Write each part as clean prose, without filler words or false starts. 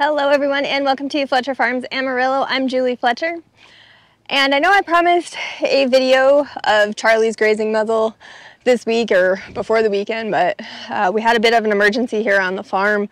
Hello everyone and welcome to Fletcher Farms Amarillo. I'm Julie Fletcher, and I know I promised a video of Charlie's grazing muzzle this week or before the weekend, but we had a bit of an emergency here on the farm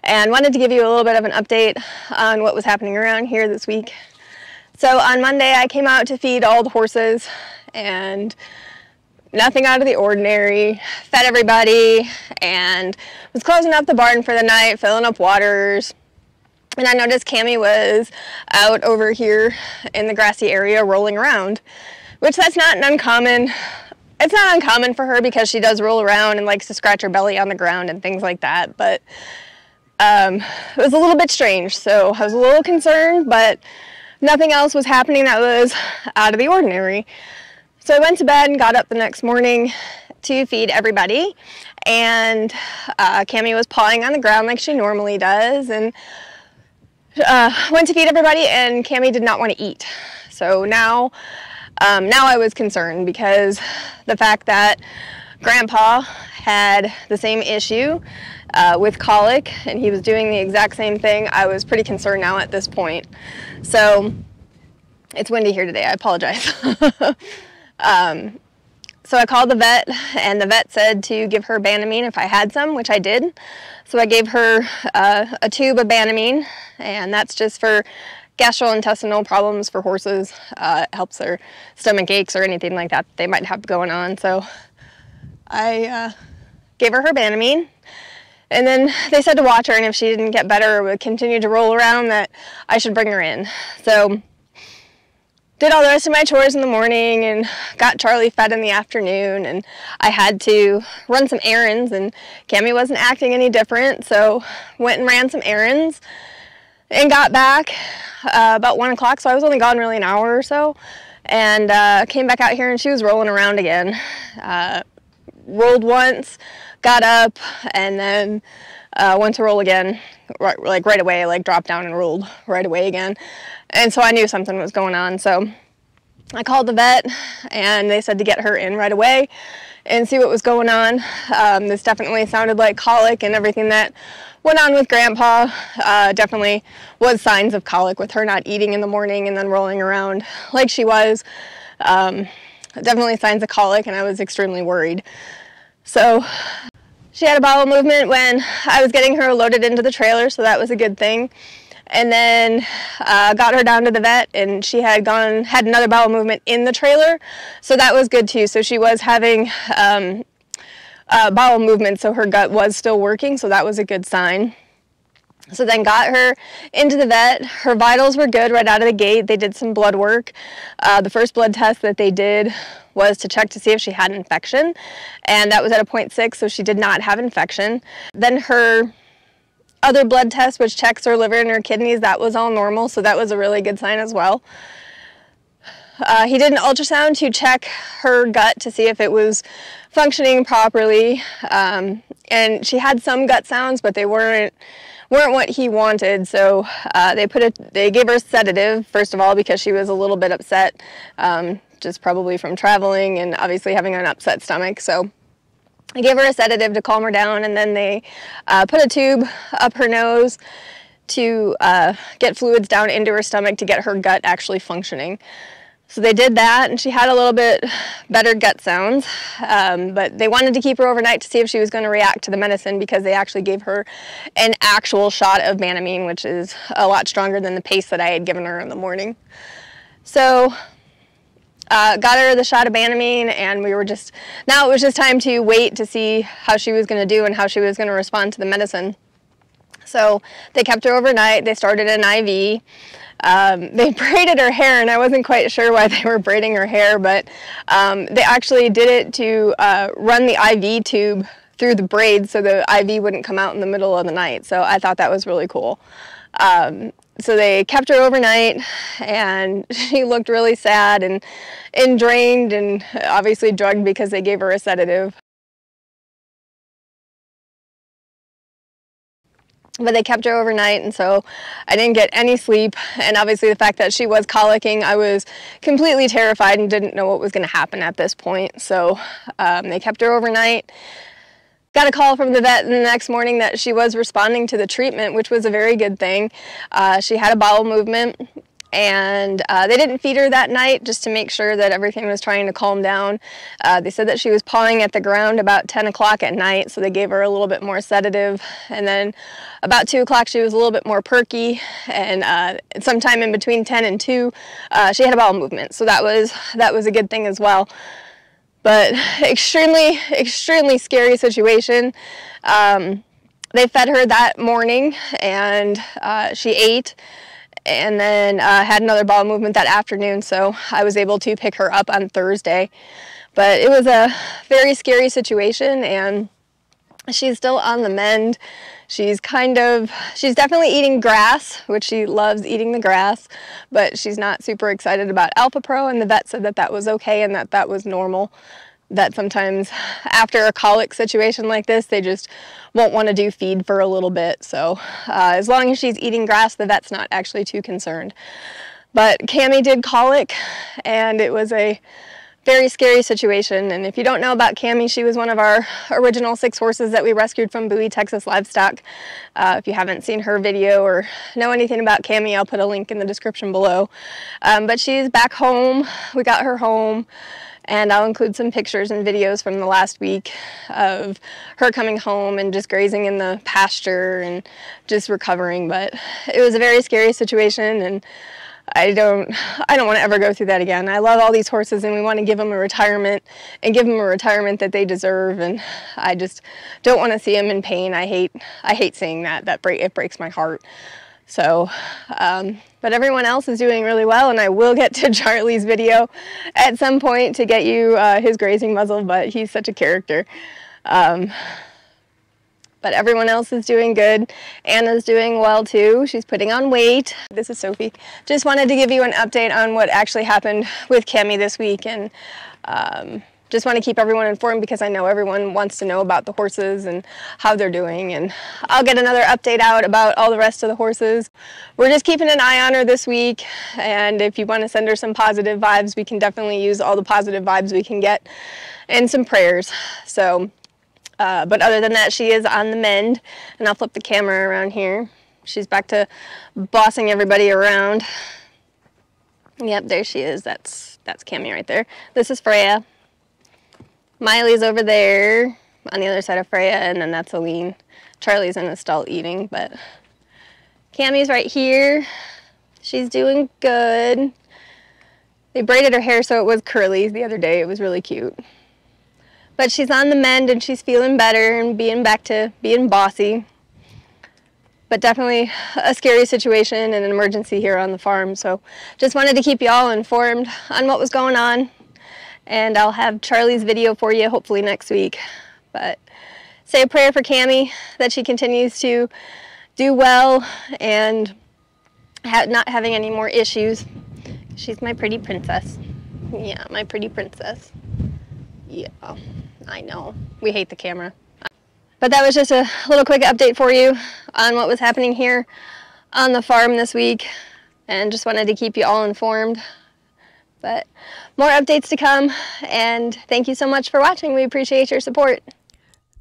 and wanted to give you a little bit of an update on what was happening around here this week. So on Monday I came out to feed all the horses and nothing out of the ordinary, fed everybody and was closing up the barn for the night, filling up waters. And I noticed Cami was out over here in the grassy area rolling around, which it's not uncommon for her because she does roll around and likes to scratch her belly on the ground and things like that. But it was a little bit strange, so I was a little concerned, but nothing else was happening that was out of the ordinary. So I went to bed and got up the next morning to feed everybody, and Cami was pawing on the ground like she normally does, and went to feed everybody, and Cami did not want to eat. So now I was concerned because the fact that Grandpa had the same issue with colic and he was doing the exact same thing, I was pretty concerned now at this point. So it's windy here today, I apologize. So I called the vet, and the vet said to give her Banamine if I had some, which I did. So I gave her a tube of Banamine, and that's just for gastrointestinal problems for horses. It helps their stomach aches or anything like that they might have going on. So I gave her Banamine, and then they said to watch her, and if she didn't get better or would continue to roll around, that I should bring her in. So did all the rest of my chores in the morning and got Charlie fed in the afternoon, and I had to run some errands, and Cami wasn't acting any different, so went and ran some errands and got back about 1 o'clock, so I was only gone really an hour or so, and came back out here and she was rolling around again. Rolled once, got up, and then went to roll again, right away, like dropped down and rolled right away again. And so I knew something was going on, so I called the vet, and they said to get her in right away and see what was going on. This definitely sounded like colic, and everything that went on with Grandpa definitely was signs of colic, with her not eating in the morning and then rolling around like she was. Definitely signs of colic, and I was extremely worried. So she had a bowel movement when I was getting her loaded into the trailer, so that was a good thing. And then got her down to the vet, and she had another bowel movement in the trailer, so that was good too. So she was having bowel movement, so her gut was still working, so that was a good sign. So then got her into the vet. Her vitals were good right out of the gate. They did some blood work. The first blood test that they did was to check to see if she had an infection, and that was at a 0.6, so she did not have infection. Then her other blood test, which checks her liver and her kidneys, that was all normal, so that was a really good sign as well. He did an ultrasound to check her gut to see if it was functioning properly, and she had some gut sounds, but they weren't what he wanted. So they gave her a sedative, first of all, because she was a little bit upset, just probably from traveling and obviously having an upset stomach. So I gave her a sedative to calm her down, and then they put a tube up her nose to get fluids down into her stomach to get her gut actually functioning. So they did that, and she had a little bit better gut sounds, but they wanted to keep her overnight to see if she was going to react to the medicine, because they actually gave her an actual shot of Banamine, which is a lot stronger than the paste that I had given her in the morning. So got her the shot of Banamine, and now it was just time to wait to see how she was going to do and how she was going to respond to the medicine. So they kept her overnight. They started an IV. They braided her hair, and I wasn't quite sure why they were braiding her hair, but they actually did it to run the IV tube through the braid so the IV wouldn't come out in the middle of the night. So I thought that was really cool. So they kept her overnight, and she looked really sad and drained and obviously drugged because they gave her a sedative. But they kept her overnight, and so I didn't get any sleep, and obviously the fact that she was colicking, I was completely terrified and didn't know what was going to happen at this point. So they kept her overnight. got a call from the vet the next morning that she was responding to the treatment, which was a very good thing. She had a bowel movement, and they didn't feed her that night just to make sure that everything was trying to calm down. They said that she was pawing at the ground about 10 o'clock at night, so they gave her a little bit more sedative. And then about 2 o'clock she was a little bit more perky, and sometime in between 10 and 2 she had a bowel movement, so that was a good thing as well. But extremely scary situation. They fed her that morning, and she ate, and then had another bowel movement that afternoon, so I was able to pick her up on Thursday. But it was a very scary situation, and she's still on the mend. She's definitely eating grass, which she loves eating the grass, but she's not super excited about Alpha Pro, and the vet said that that was okay and that that was normal. That sometimes after a colic situation like this, they just won't want to do feed for a little bit. So as long as she's eating grass, the vet's not actually too concerned. But Cami did colic, and it was a very scary situation. And if you don't know about Cami, she was one of our original 6 horses that we rescued from Bowie, Texas Livestock. If you haven't seen her video or know anything about Cami, I'll put a link in the description below. But she's back home. We got her home. And I'll include some pictures and videos from the last week of her coming home and just grazing in the pasture and just recovering. But it was a very scary situation, and I don't want to ever go through that again. I love all these horses, and we want to give them a retirement and give them a retirement that they deserve. And I just don't want to see them in pain. I hate seeing that. It breaks my heart. So, but everyone else is doing really well, and I will get to Charlie's video at some point to get you his grazing muzzle, but he's such a character. But everyone else is doing good. Anna's doing well too. She's putting on weight. This is Sophie. Just wanted to give you an update on what actually happened with Cami this week, and just want to keep everyone informed because I know everyone wants to know about the horses and how they're doing, and I'll get another update out about all the rest of the horses. We're just keeping an eye on her this week, and if you want to send her some positive vibes, we can definitely use all the positive vibes we can get and some prayers. So, but other than that, she is on the mend, and I'll flip the camera around here. She's back to bossing everybody around. Yep, there she is. That's Cami right there. This is Freya. Miley's over there on the other side of Freya, and then that's Aline. Charlie's in the stall eating, but Cami's right here. She's doing good. They braided her hair so it was curly the other day. It was really cute. But she's on the mend, and she's feeling better and being back to being bossy. But definitely a scary situation and an emergency here on the farm. So just wanted to keep you all informed on what was going on. And I'll have Charlie's video for you hopefully next week. But say a prayer for Cami that she continues to do well and not having any more issues. She's my pretty princess. Yeah, my pretty princess. Yeah, I know. We hate the camera. But that was just a little quick update for you on what was happening here on the farm this week. And just wanted to keep you all informed. But more updates to come, and thank you so much for watching. We appreciate your support.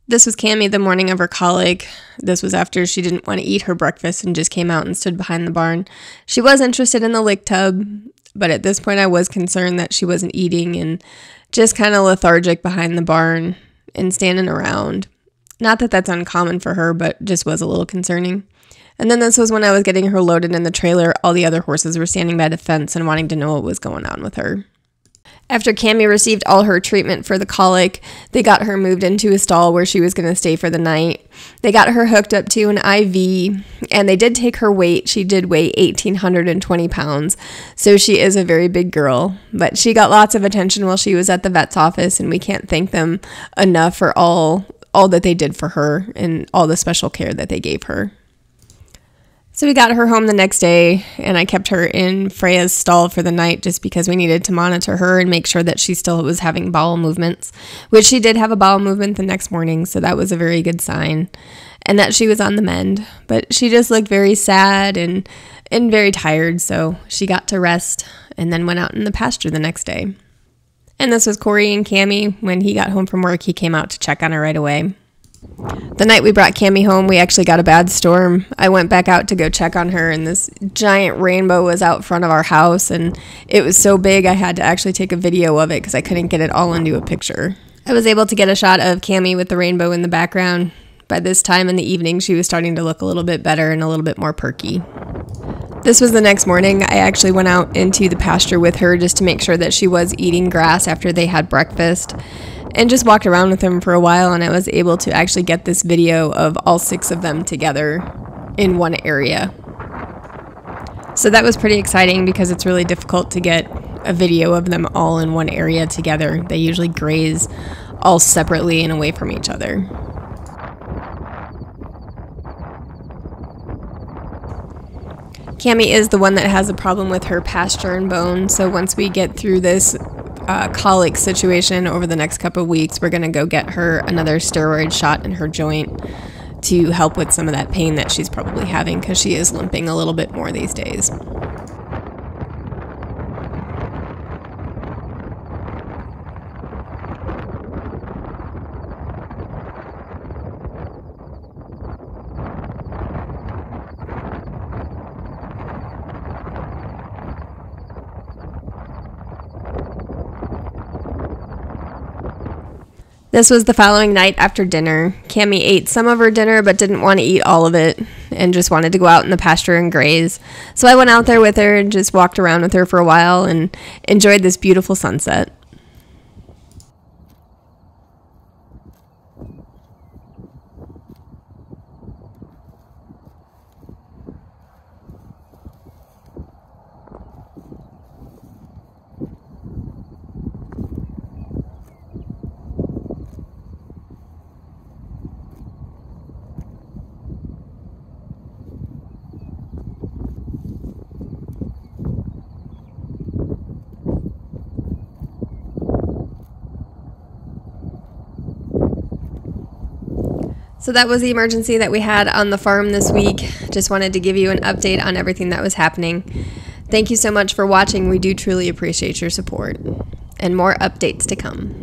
This was Cami the morning of her colic. This was after she didn't want to eat her breakfast and just came out and stood behind the barn. She was interested in the lick tub, but at this point I was concerned that she wasn't eating and just kind of lethargic behind the barn and standing around. Not that that's uncommon for her, but just was a little concerning. And then this was when I was getting her loaded in the trailer. All the other horses were standing by the fence and wanting to know what was going on with her. After Cami received all her treatment for the colic, they got her moved into a stall where she was going to stay for the night. They got her hooked up to an IV, and they did take her weight. She did weigh 1,820 pounds, so she is a very big girl. But she got lots of attention while she was at the vet's office, and we can't thank them enough for all that they did for her and all the special care that they gave her. So we got her home the next day, and I kept her in Freya's stall for the night just because we needed to monitor her and make sure that she still was having bowel movements, which she did have a bowel movement the next morning, so that was a very good sign, and that she was on the mend. But she just looked very sad and very tired, so she got to rest and then went out in the pasture the next day. And this was Corey and Cami. When he got home from work, he came out to check on her right away. The night we brought Cami home, we actually got a bad storm. I went back out to go check on her, and this giant rainbow was out front of our house, and it was so big I had to actually take a video of it because I couldn't get it all into a picture. I was able to get a shot of Cami with the rainbow in the background. By this time in the evening, she was starting to look a little bit better and a little bit more perky. This was the next morning. I actually went out into the pasture with her just to make sure that she was eating grass after they had breakfast, and just walked around with them for a while, and I was able to actually get this video of all 6 of them together in one area. So that was pretty exciting because it's really difficult to get a video of them all in one area together. They usually graze all separately and away from each other. Cami is the one that has a problem with her pasture and bone, so once we get through this colic situation over the next couple of weeks, we're going to go get her another steroid shot in her joint to help with some of that pain that she's probably having because she is limping a little bit more these days. This was the following night after dinner. Cami ate some of her dinner but didn't want to eat all of it and just wanted to go out in the pasture and graze. So I went out there with her and just walked around with her for a while and enjoyed this beautiful sunset. So that was the emergency that we had on the farm this week. Just wanted to give you an update on everything that was happening. Thank you so much for watching. We do truly appreciate your support. And more updates to come.